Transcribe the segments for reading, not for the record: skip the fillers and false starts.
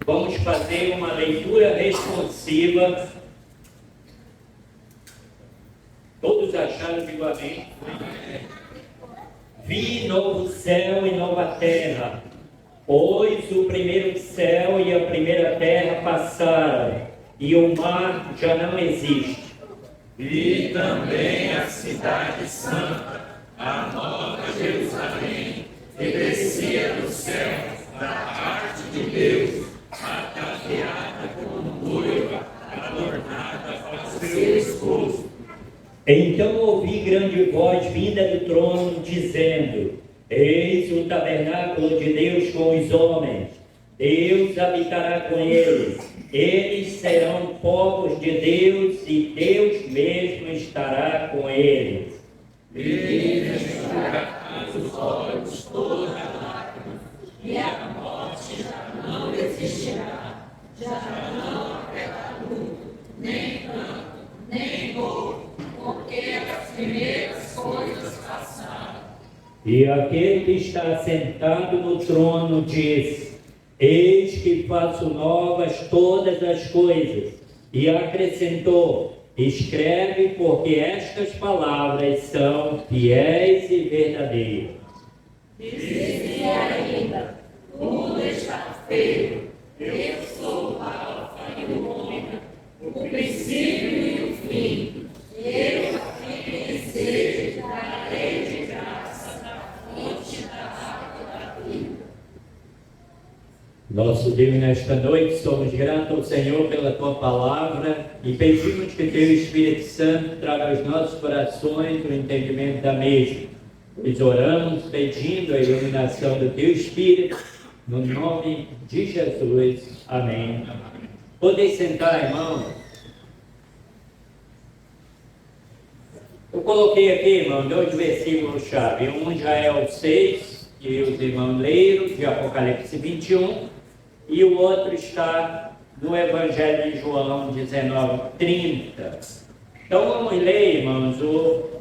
Vamos fazer uma leitura responsiva. Todos acharam, digo amém. Vi novo céu e nova terra, pois o primeiro céu e a primeira terra passaram, e o mar já não existe. Vi também a cidade santa, a nova Jerusalém, que descia do céu, da parte de Deus, ataviada como noiva, adornada para seu esposo. Então ouvi grande voz vinda do trono, dizendo: Eis o tabernáculo de Deus com os homens. Deus habitará com eles. Eles serão povos de Deus e Deus mesmo estará com eles. Ele enxugará os olhos toda lágrima, e a morte já não existirá. Já não haverá luto, nem pranto, nem dor, porque as primeiras coisas passaram. E aquele que está sentado no trono diz: Eis que faço novas todas as coisas. E acrescentou: Escreve, porque estas palavras são fiéis e verdadeiras. Dizia ainda: tudo está feito. Eu sou o Alfa e o Ômega, o princípio e o fim. Eu, a quem tem sede, darei de graça da fonte da água da vida. Nosso Deus, nesta noite, somos gratos ao Senhor pela Tua Palavra e pedimos que Teu Espírito Santo traga aos nossos corações o entendimento da mesma. Nós oramos pedindo a iluminação do Teu Espírito, no nome de Jesus. Amém. Podem sentar, irmão. Eu coloquei aqui, irmão, 2 versículos-chave. Um já é o 6, que os irmãos leram, de Apocalipse 21, e o outro está no Evangelho de João 19:30. Então vamos ler, irmãos, o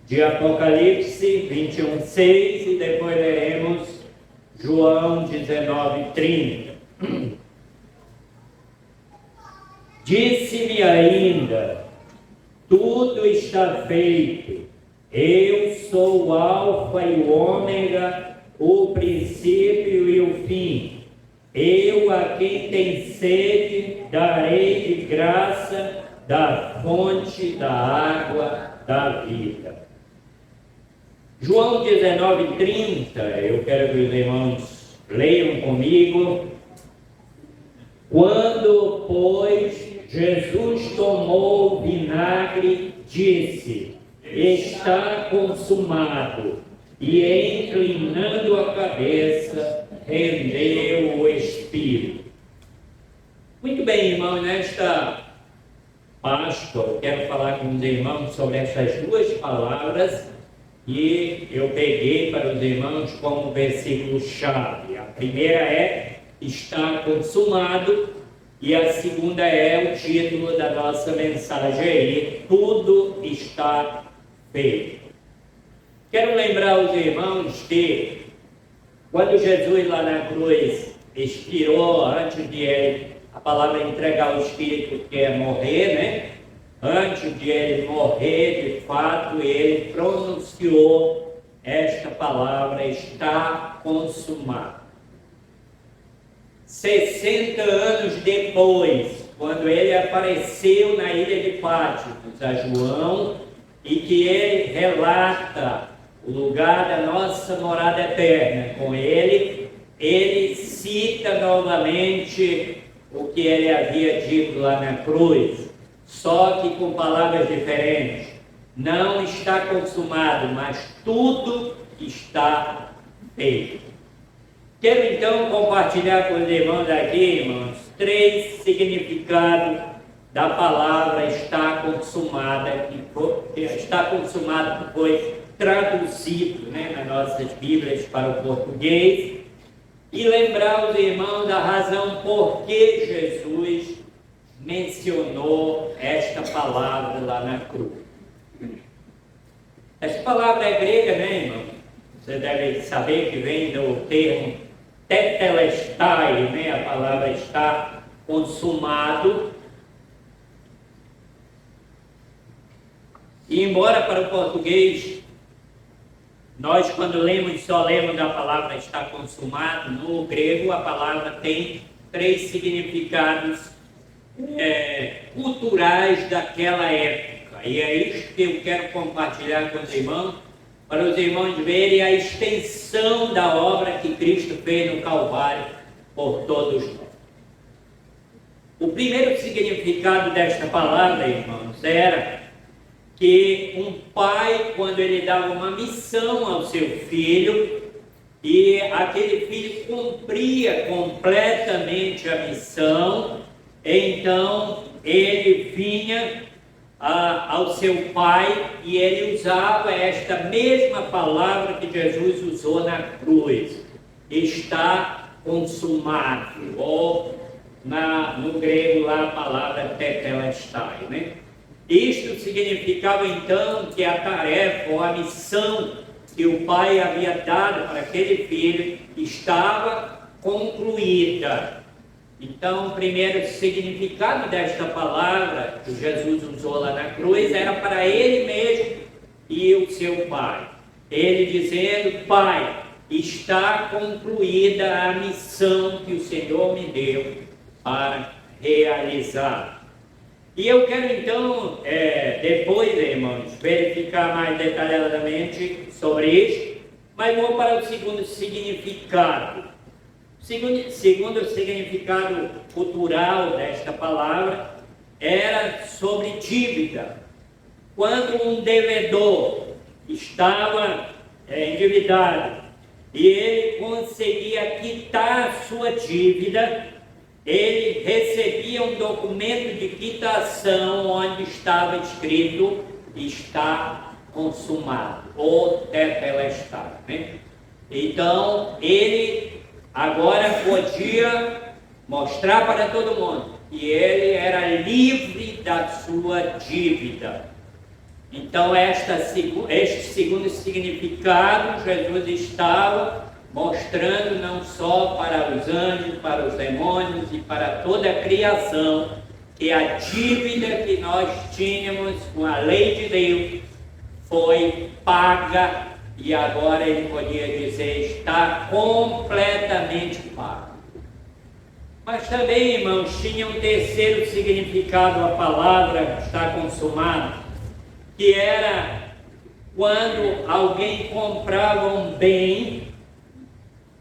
de Apocalipse 21:6 e depois leremos João 19:30. Disse-me ainda: tudo está feito. Eu sou o Alfa e o Ômega, o princípio e o fim. Eu, a quem tem sede, darei de graça da fonte da água da vida. João 19:30, eu quero que os irmãos leiam comigo. Quando, pois, Jesus tomou o vinagre, disse: está consumado, e inclinando a cabeça, rendeu o Espírito. Muito bem, irmão, nesta Páscoa eu quero falar com os irmãos sobre essas duas palavras e eu peguei para os irmãos como versículo-chave. A primeira é: está consumado, e a segunda é o título da nossa mensagem aí: tudo está feito. Quero lembrar aos irmãos que quando Jesus lá na cruz expirou, antes de ele, a palavra entregar o Espírito, que é morrer, né? Antes de ele morrer, de fato, ele pronunciou esta palavra: está consumado. 60 anos depois, quando ele apareceu na ilha de Patmos a João, e que ele relata o lugar da nossa morada eterna com ele, ele cita novamente o que ele havia dito lá na cruz, só que com palavras diferentes. Não está consumado, mas tudo está feito. Quero então compartilhar com os irmãos aqui, irmãos, 3 significados da palavra está consumada, está consumado, que foi traduzido, né, nas nossas Bíblias para o português, e lembrar os irmãos da razão por que Jesus mencionou esta palavra lá na cruz. Essa palavra é grega, né, irmão? Você deve saber que vem do termo tetelestai, né? A palavra está consumado. E embora para o português, nós quando lemos, só lemos a palavra está consumado, no grego a palavra tem 3 significados culturais daquela época. E é isso que eu quero compartilhar com os irmãos, para os irmãos verem a extensão da obra que Cristo fez no Calvário por todos nós. O primeiro significado desta palavra, irmãos, era que um pai, quando ele dava uma missão ao seu filho, e aquele filho cumpria completamente a missão, então ele vinha ao seu pai e ele usava esta mesma palavra que Jesus usou na cruz: está consumado, ou no grego lá a palavra tetelestai, né? Isto significava então que a tarefa ou a missão que o pai havia dado para aquele filho estava concluída. Então, o primeiro significado desta palavra que Jesus usou lá na cruz era para ele mesmo e o seu pai. Ele dizendo: Pai, está concluída a missão que o Senhor me deu para realizar. E eu quero então, depois, irmãos, verificar mais detalhadamente sobre isso, mas vou para o segundo significado. Segundo significado cultural desta palavra era sobre dívida. Quando um devedor estava endividado e ele conseguia quitar a sua dívida, ele recebia um documento de quitação onde estava escrito: está consumado, ou tetelestai, né? Então, ele agora podia mostrar para todo mundo que ele era livre da sua dívida. Então, este segundo significado, Jesus estava mostrando não só para os anjos, para os demônios e para toda a criação, que a dívida que nós tínhamos com a lei de Deus foi paga, e agora ele podia dizer: está completamente pago. Mas também, irmãos, tinha um terceiro significado a palavra está consumado, que era quando alguém comprava um bem,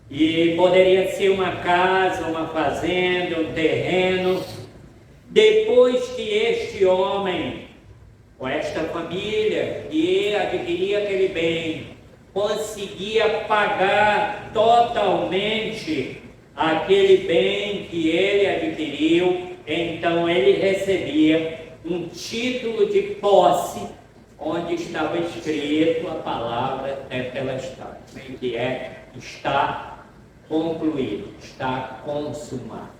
e poderia ser uma casa, uma fazenda, um terreno. Depois que este homem, ou esta família que adquiria aquele bem, conseguia pagar totalmente aquele bem que ele adquiriu, então ele recebia um título de posse, onde estava escrito a palavra tetelestai, que está concluído, está consumado.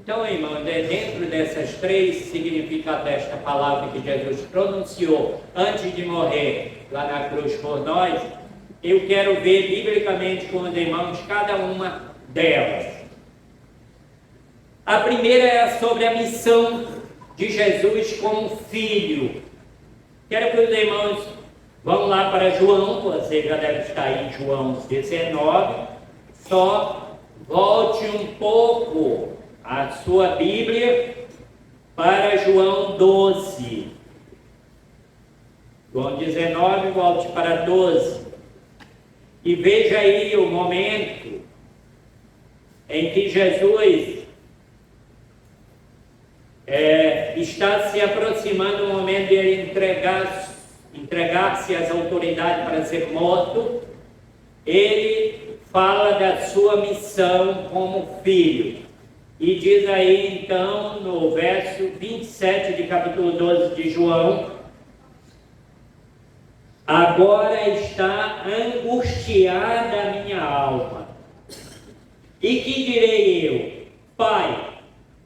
Então, irmão, dentro dessas 3 significados desta palavra que Jesus pronunciou antes de morrer lá na cruz por nós, eu quero ver biblicamente com os irmãos cada uma delas. A primeira é sobre a missão de Jesus como filho. Quero que os irmãos vão lá para João, você já deve estar aí em João 19, só volte um pouco a sua Bíblia para João 12. João 19, volte para 12. E veja aí o momento em que Jesus está se aproximando do momento de ele entregar-se às autoridades para ser morto. Ele fala da sua missão como filho. E diz aí então no verso 27 de capítulo 12 de João: agora está angustiada a minha alma. E que direi eu? Pai,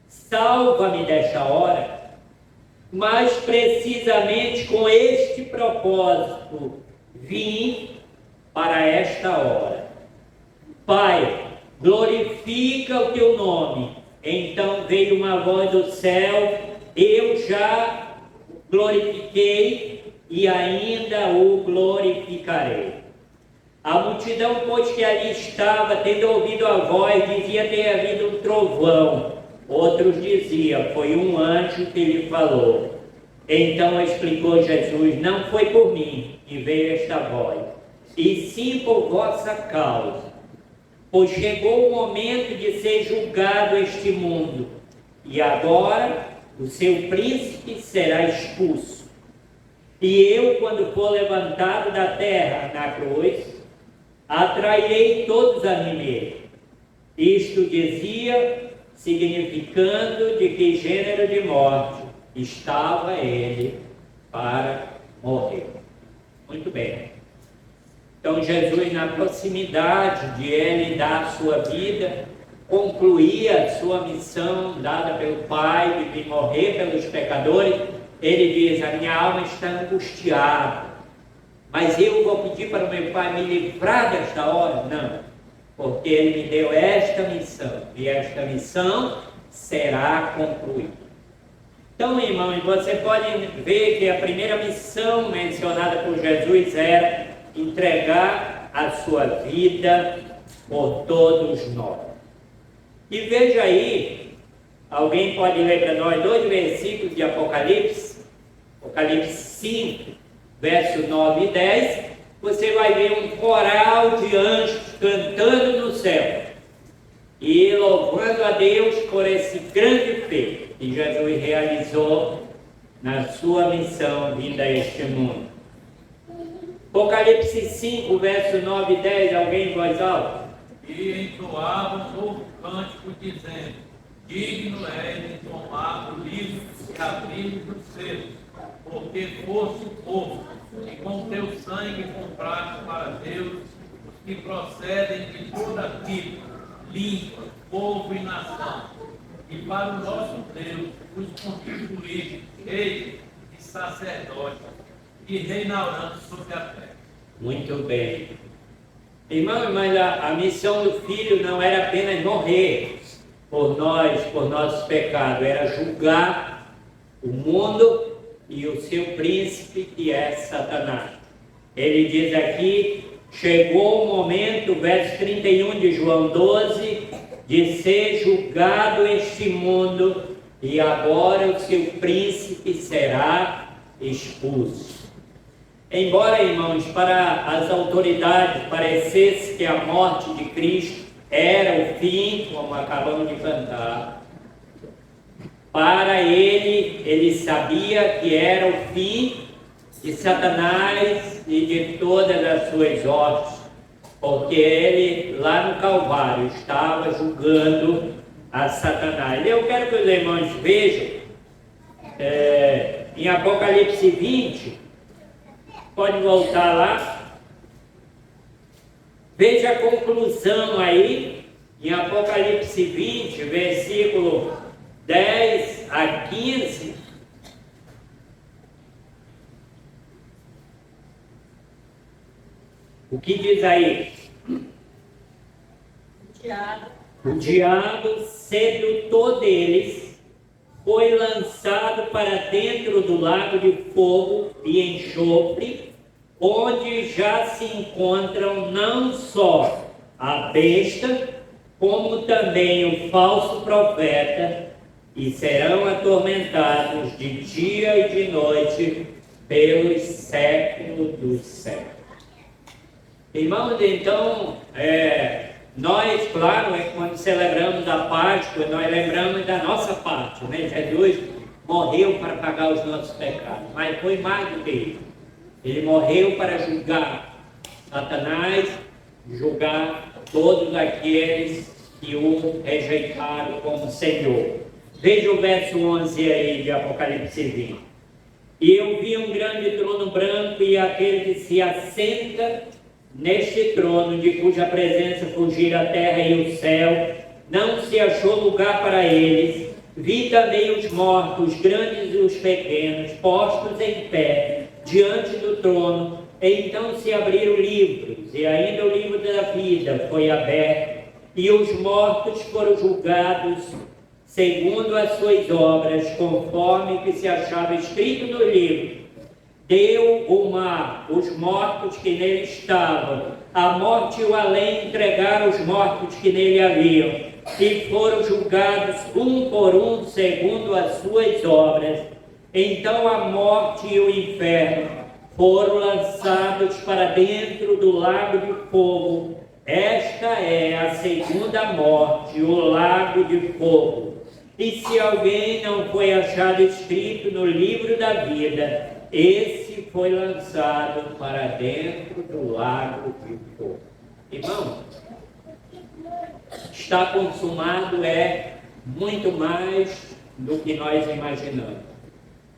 salva-me desta hora. Mas precisamente com este propósito vim para esta hora. Pai, glorifica o teu nome. Então veio uma voz do céu: eu já glorifiquei e ainda o glorificarei. A multidão, pois, que ali estava, tendo ouvido a voz, dizia ter havido um trovão. Outros diziam: foi um anjo que lhe falou. Então explicou Jesus: não foi por mim que veio esta voz, e sim por vossa causa. Pois chegou o momento de ser julgado este mundo, e agora o seu príncipe será expulso. E eu, quando for levantado da terra na cruz, atrairei todos a mim mesmo. Isto dizia, significando de que gênero de morte estava ele para morrer. Muito bem. Então Jesus, na proximidade de ele dar a sua vida, concluía a sua missão dada pelo Pai de vir morrer pelos pecadores. Ele diz: a minha alma está angustiada, mas eu vou pedir para o meu Pai me livrar desta hora? Não, porque Ele me deu esta missão, e esta missão será concluída. Então, irmãos, você pode ver que a primeira missão mencionada por Jesus era entregar a sua vida por todos nós. E veja aí, alguém pode ler para nós 2 versículos de Apocalipse, Apocalipse 5, verso 9 e 10, você vai ver um coral de anjos cantando no céu e louvando a Deus por esse grande feito que Jesus realizou na sua missão vinda a este mundo. Apocalipse 5, verso 9 e 10, alguém em voz alta? E entoava um novo cântico, dizendo: digno és de tomar o livro e abrir os selos, porque foste o povo, e com teu sangue compraste para Deus os que procedem de toda tribo, língua, povo e nação. E para o nosso Deus os constituíste reis e sacerdotes, e reinarão sobre a terra. Muito bem. Irmão, mas a missão do Filho não era apenas morrer por nós, por nossos pecados, era julgar o mundo e o seu príncipe, que é Satanás. Ele diz aqui: chegou o momento, verso 31 de João 12, de ser julgado este mundo, e agora o seu príncipe será expulso. Embora, irmãos, para as autoridades parecesse que a morte de Cristo era o fim, como acabamos de cantar, para ele sabia que era o fim de Satanás e de todas as suas hostes, porque ele lá no Calvário estava julgando a Satanás. Eu quero que os irmãos vejam em Apocalipse 20, pode voltar lá, veja a conclusão aí, em Apocalipse 20, versículo 10 a 15, o que diz aí? O diabo, sedutor deles, foi lançado para dentro do lago de fogo e enxofre, onde já se encontram não só a besta, como também o falso profeta, e serão atormentados de dia e de noite pelos séculos dos séculos. Irmãos, então, nós, claro, quando celebramos a Páscoa, nós lembramos da nossa parte, né? Jesus morreu para pagar os nossos pecados, mas foi mais do que isso. Ele morreu para julgar Satanás, julgar todos aqueles que o rejeitaram como Senhor. Veja o verso 11 aí de Apocalipse 20. E eu vi um grande trono branco e aquele que se assenta neste trono, de cuja presença fugiram a terra e o céu, não se achou lugar para eles. Vi também os mortos, os grandes e os pequenos, postos em pé, diante do trono. E então se abriram livros, e ainda o livro da vida foi aberto. e os mortos foram julgados segundo as suas obras, conforme que se achava escrito no livro. Deu o mar os mortos que nele estavam, a morte e o além entregaram os mortos que nele haviam, e foram julgados um por um segundo as suas obras. Então a morte e o inferno foram lançados para dentro do lago de fogo. Esta é a segunda morte, o lago de fogo. E se alguém não foi achado escrito no livro da vida, esse foi lançado para dentro do lago de fogo. Irmão, está consumado é muito mais do que nós imaginamos.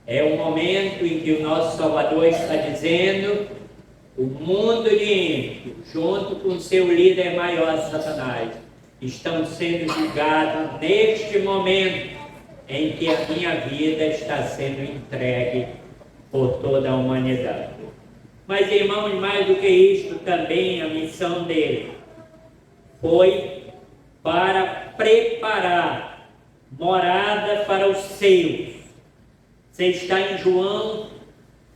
É o momento em que o nosso Salvador está dizendo: o mundo de ímpio, junto com seu líder maior, Satanás, estão sendo julgados neste momento em que a minha vida está sendo entregue por toda a humanidade. Mas, irmãos, mais do que isto, também a missão dele foi para preparar morada para os seus. Você está em João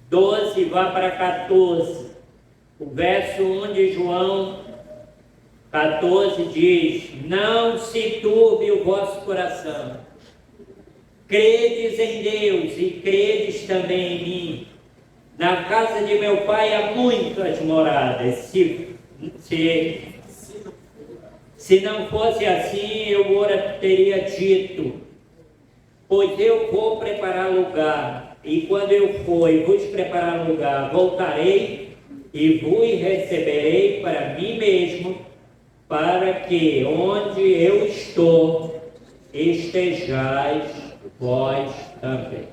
12, vá para 14. O verso 1 de João 14 diz: não se turbe o vosso coração. Credes em Deus e credes também em mim. Na casa de meu pai há muitas moradas. Se não fosse assim, eu ora teria dito: pois eu vou preparar lugar, e quando eu for e vos preparar lugar, voltarei e vos receberei para mim mesmo, para que onde eu estou, estejais vós também.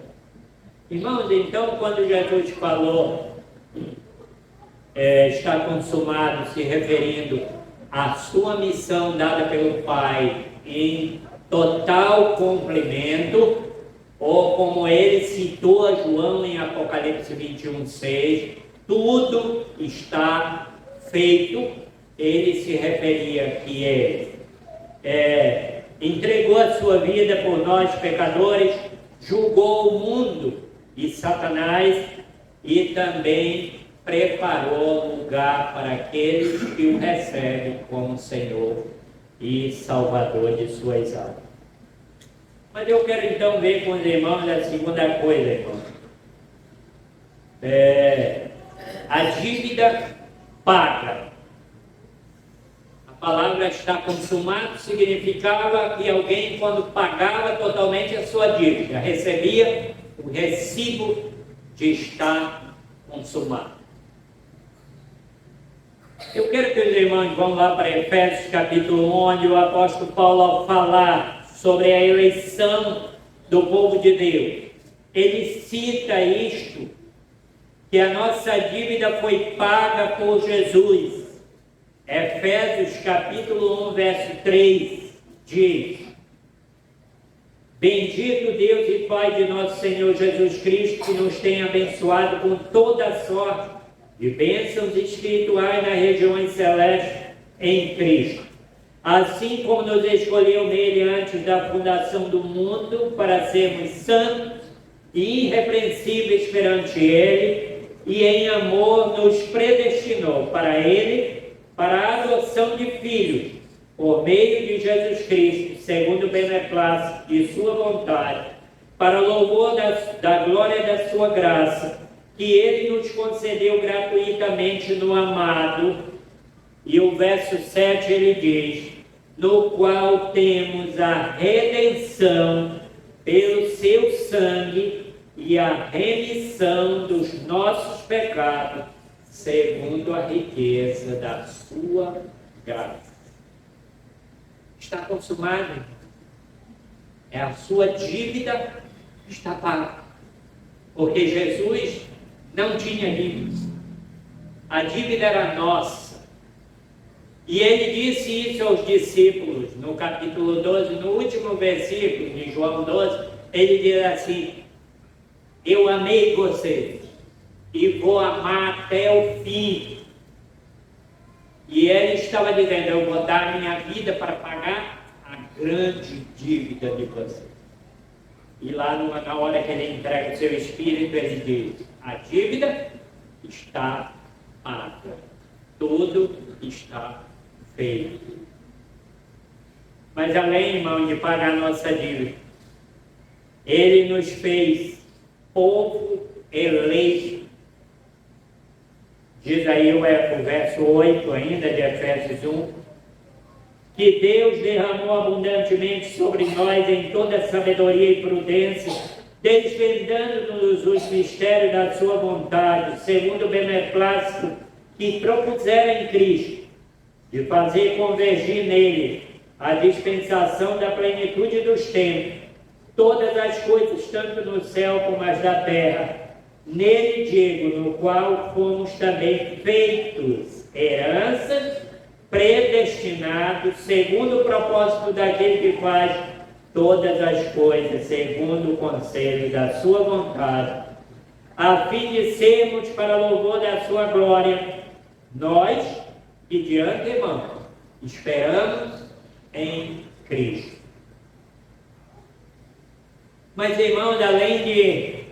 Irmãos, então, quando Jesus falou, está consumado, se referindo à sua missão dada pelo Pai em total cumprimento, ou como ele citou a João em Apocalipse 21:6, tudo está feito. Ele se referia que ele entregou a sua vida por nós pecadores, julgou o mundo e Satanás e também preparou lugar para aqueles que o recebem como Senhor e Salvador de suas almas. Mas eu quero então ver com os irmãos a segunda coisa, irmão. A dívida paga. A palavra está consumado significava que alguém, quando pagava totalmente a sua dívida, recebia o recibo de estar consumado. Eu quero que os irmãos vão lá para Efésios capítulo 1, onde o apóstolo Paulo, ao falar sobre a eleição do povo de Deus, ele cita isto, que a nossa dívida foi paga por Jesus. Efésios capítulo 1, verso 3, diz: bendito Deus e Pai de nosso Senhor Jesus Cristo, que nos tem abençoado com toda a sorte de bênçãos espirituais nas regiões celestes em Cristo, assim como nos escolheu nele antes da fundação do mundo, para sermos santos e irrepreensíveis perante ele, e em amor nos predestinou para ele, para a adoção de filhos, por meio de Jesus Cristo, segundo o beneplácito de sua vontade, para o louvor da glória da sua graça, que ele nos concedeu gratuitamente no amado. E o verso 7 ele diz: no qual temos a redenção pelo seu sangue e a remissão dos nossos pecados, segundo a riqueza da sua graça. Está consumado. É a sua dívida está paga. Porque Jesus não tinha dívida. A dívida era nossa. E ele disse isso aos discípulos no capítulo 12, no último versículo de João 12, ele diz assim: eu amei vocês e vou amar até o fim. E ele estava dizendo: eu vou dar minha vida para pagar a grande dívida de vocês. E lá na hora que ele entrega o seu espírito, ele diz: a dívida está paga, tudo está feito. Mas além, irmão, de pagar a nossa dívida, ele nos fez povo eleito. Diz aí o verso 8 ainda de Efésios 1, que Deus derramou abundantemente sobre nós em toda sabedoria e prudência, desvendando-nos os mistérios da sua vontade, segundo o beneplácito que propusera em Cristo, de fazer convergir nele a dispensação da plenitude dos tempos, todas as coisas, tanto no céu como as da terra. Nele digo, no qual fomos também feitos heranças, predestinados, segundo o propósito daquele que faz todas as coisas, segundo o conselho da sua vontade, a fim de sermos para louvor da sua glória, nós que de antemão esperamos em Cristo. Mas, irmãos, além de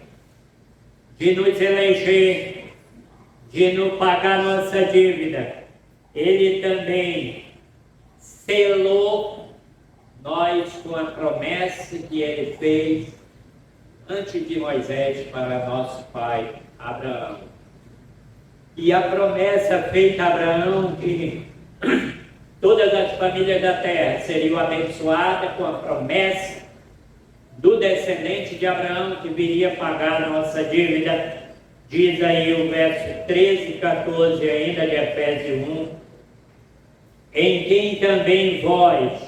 nos eleger, de nos pagar nossa dívida, ele também selou nós com a promessa que ele fez antes de Moisés para nosso pai Abraão. E a promessa feita a Abraão que todas as famílias da terra seriam abençoadas com a promessa do descendente de Abraão que viria pagar a nossa dívida. Diz aí o verso 13 e 14 ainda de Efésios 1, em quem também vós,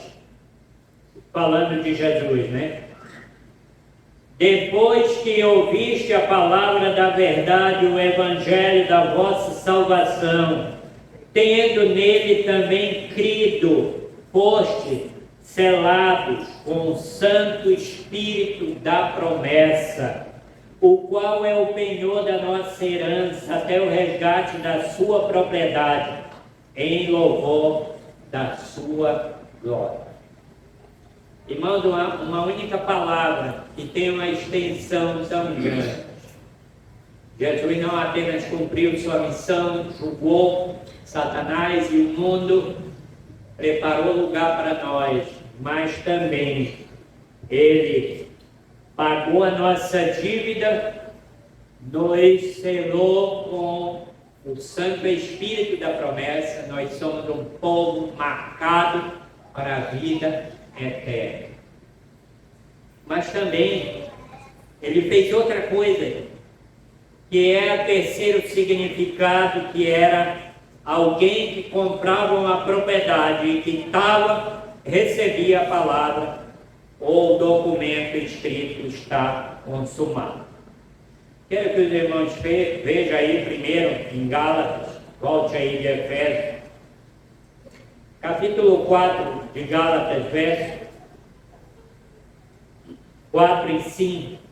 falando de Jesus, né? Depois que ouviste a palavra da verdade, o evangelho da vossa salvação, tendo nele também crido, foste selados com o Santo Espírito da promessa, o qual é o penhor da nossa herança até o resgate da sua propriedade, em louvor da sua glória. Irmãos, uma única palavra que tem uma extensão tão grande. Jesus não apenas cumpriu sua missão, julgou Satanás e o mundo, preparou lugar para nós, mas também ele pagou a nossa dívida, nos selou com o Santo Espírito da promessa. Nós somos um povo marcado para a vida eterna. Mas também ele fez outra coisa, que é o terceiro significado, que era alguém que comprava uma propriedade e quitava, recebia a palavra ou o documento escrito: está consumado. Quero que os irmãos vejam aí primeiro em Gálatas, volte aí de Efésios, capítulo 4 de Gálatas, verso 4 e 5.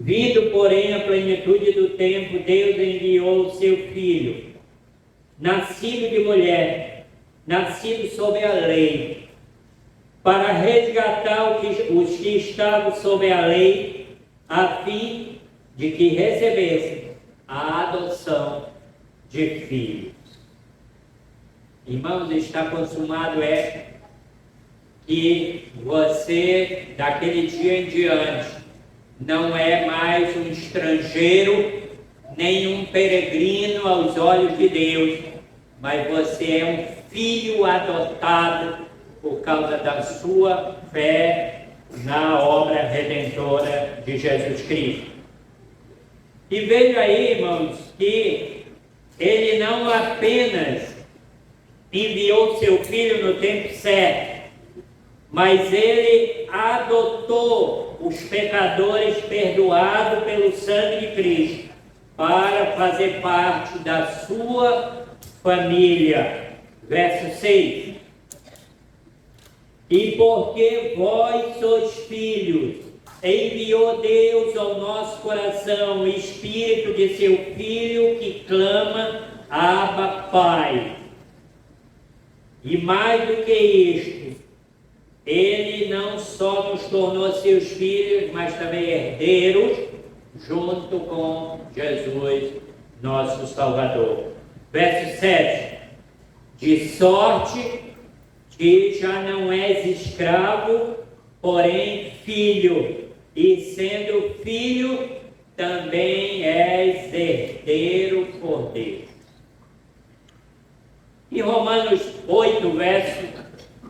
Vindo, porém, a plenitude do tempo, Deus enviou o seu Filho, nascido de mulher, nascido sob a lei, para resgatar os que estavam sob a lei, a fim de que recebessem a adoção de filhos. Irmãos, está consumado é que você, daquele dia em diante, não é mais um estrangeiro, nem um peregrino aos olhos de Deus, mas você é um filho adotado por causa da sua fé na obra redentora de Jesus Cristo. E veja aí, irmãos, que ele não apenas enviou seu filho no tempo certo, mas ele adotou os pecadores perdoados pelo sangue de Cristo para fazer parte da sua família. Verso 6. E porque vós sois filhos, enviou Deus ao nosso coração o Espírito de seu Filho que clama, Abba, Pai. E mais do que isto, Ele não só nos tornou seus filhos, mas também herdeiros, junto com Jesus, nosso Salvador. Verso 7. De sorte que já não és escravo, porém filho, e sendo filho, também és herdeiro por Deus. Em Romanos 8, verso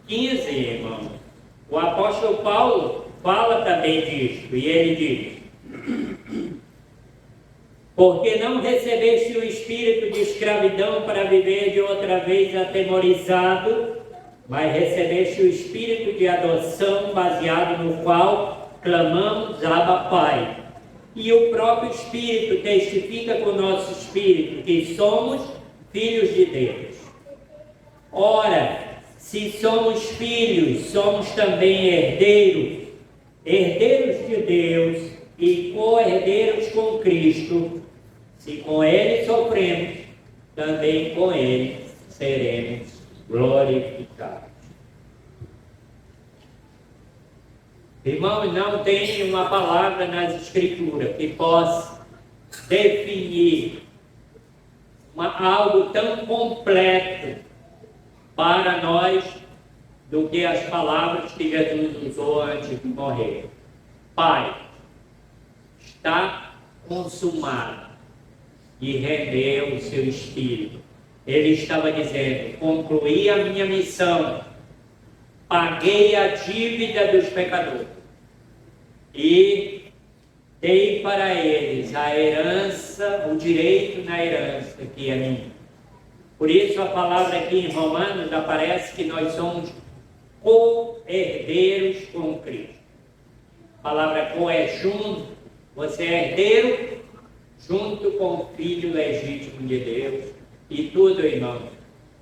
15, irmão, o apóstolo Paulo fala também disto, e ele diz: porque não recebeste o espírito de escravidão para viver de outra vez atemorizado, mas recebeste o espírito de adoção, baseado no qual clamamos, Abba, Pai. E o próprio Espírito testifica com o nosso espírito que somos filhos de Deus. Ora, se somos filhos, somos também herdeiros, herdeiros de Deus e co-herdeiros com Cristo. Se com Ele sofremos, também com Ele seremos glorificados. Irmãos, não tem uma palavra nas Escrituras que possa definir algo tão completo para nós do que as palavras que Jesus usou antes de morrer. Pai, está consumado, e rendeu o seu Espírito. Ele estava dizendo: concluí a minha missão, paguei a dívida dos pecadores e dei para eles a herança, o direito na herança que é minha. Por isso a palavra aqui em Romanos aparece que nós somos co-herdeiros com Cristo. A palavra co é junto, você é herdeiro junto com o Filho legítimo de Deus. E tudo, irmão,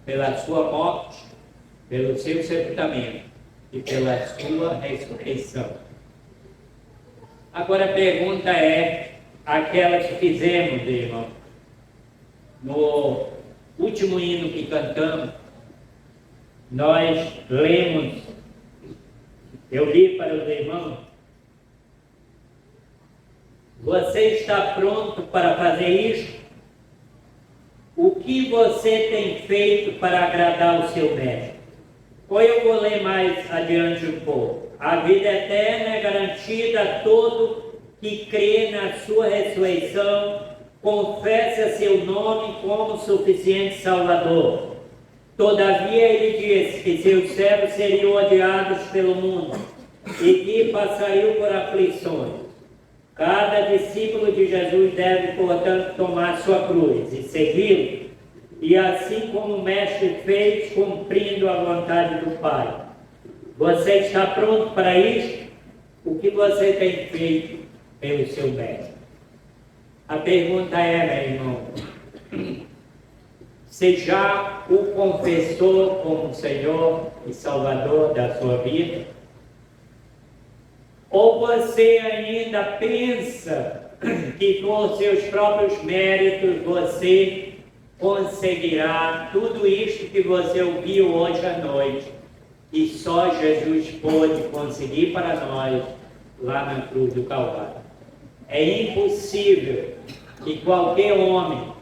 pela sua morte, pelo seu sepultamento e pela sua ressurreição. Agora a pergunta é aquela que fizemos, irmão, no último hino que cantamos. Nós lemos, eu li para os irmãos: você está pronto para fazer isso? O que você tem feito para agradar o seu mestre? Ou eu vou ler mais adiante um pouco. A vida eterna é garantida a todo que crê na sua ressurreição, confessa seu nome como suficiente Salvador. Todavia ele disse que seus servos seriam odiados pelo mundo e que passariam por aflições. Cada discípulo de Jesus deve, portanto, tomar sua cruz e segui-lo, e assim como o Mestre fez, cumprindo a vontade do Pai. Você está pronto para isso? O que você tem feito pelo seu Mestre? A pergunta é, meu irmão, você já o confessou como Senhor e Salvador da sua vida? Ou você ainda pensa que com seus próprios méritos você conseguirá tudo isto que você ouviu hoje à noite, e só Jesus pôde conseguir para nós lá na cruz do Calvário? É impossível que qualquer homem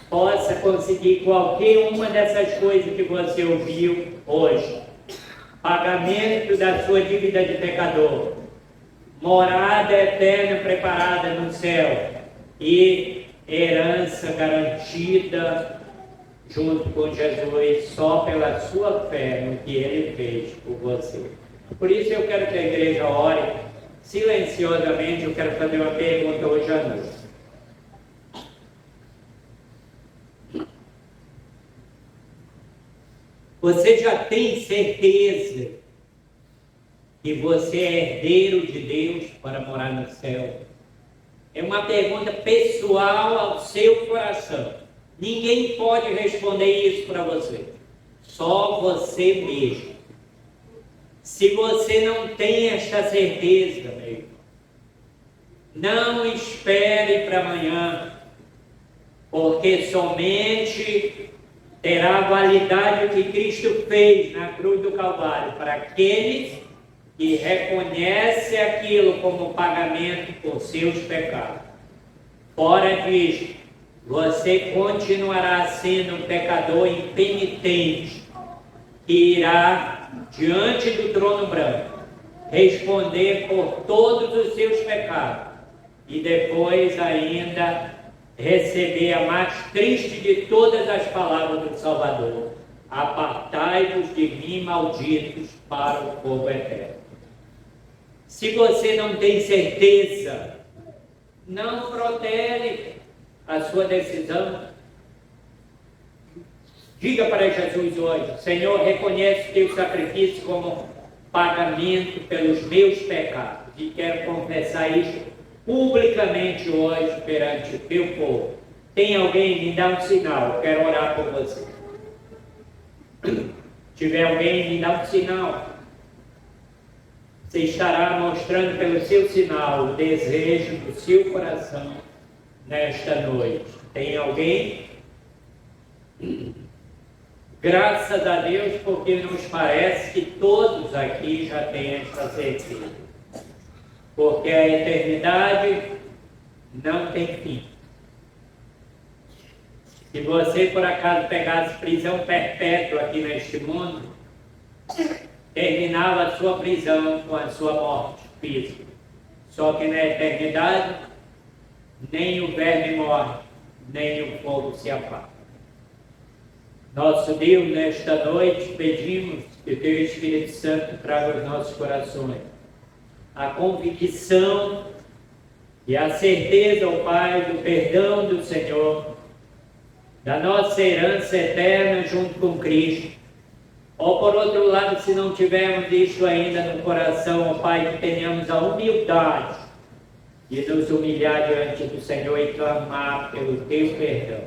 possa conseguir qualquer uma dessas coisas que você ouviu hoje: pagamento da sua dívida de pecador, morada eterna preparada no céu e herança garantida junto com Jesus só pela sua fé no que Ele fez por você. Por isso eu quero que a igreja ore silenciosamente. Eu quero fazer uma pergunta hoje à noite. Você já tem certeza que você é herdeiro de Deus para morar no céu? É uma pergunta pessoal ao seu coração. Ninguém pode responder isso para você. Só você mesmo. Se você não tem esta certeza, meu irmão, Não espere para amanhã, porque somente terá validade o que Cristo fez na cruz do Calvário para aqueles que reconhecem aquilo como pagamento por seus pecados. Fora disso, você continuará sendo um pecador impenitente, que irá diante do trono branco responder por todos os seus pecados e depois ainda receber a mais triste de todas as palavras do Salvador: apartai-vos de mim, malditos, para o fogo eterno. Se você não tem certeza, não protele a sua decisão. Diga para Jesus hoje: Senhor, reconheço teu sacrifício como pagamento pelos meus pecados e quero confessar isso publicamente hoje perante o teu povo. Tem alguém? Me dá um sinal, eu quero orar por você. Se tiver alguém, me dá um sinal. Você estará mostrando pelo seu sinal o desejo do seu coração nesta noite. Tem alguém? Graças a Deus, porque nos parece que todos aqui já têm esta certeza. Porque a eternidade não tem fim. Se você por acaso pegasse prisão perpétua aqui neste mundo, terminava a sua prisão com a sua morte física. Só que na eternidade, nem o verme morre, nem o fogo se apaga. Nosso Deus, nesta noite, pedimos que o Teu Espírito Santo traga aos nossos corações a convicção e a certeza, ó Pai, do perdão do Senhor, da nossa herança eterna junto com Cristo. Ou por outro lado, se não tivermos isto ainda no coração, ó Pai, que tenhamos a humildade de nos humilhar diante do Senhor e clamar pelo Teu perdão.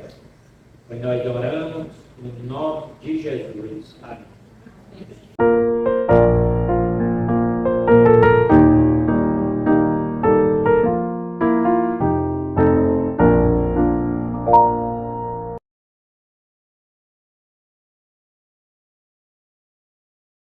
Pois nós oramos no nome de Jesus. Amém.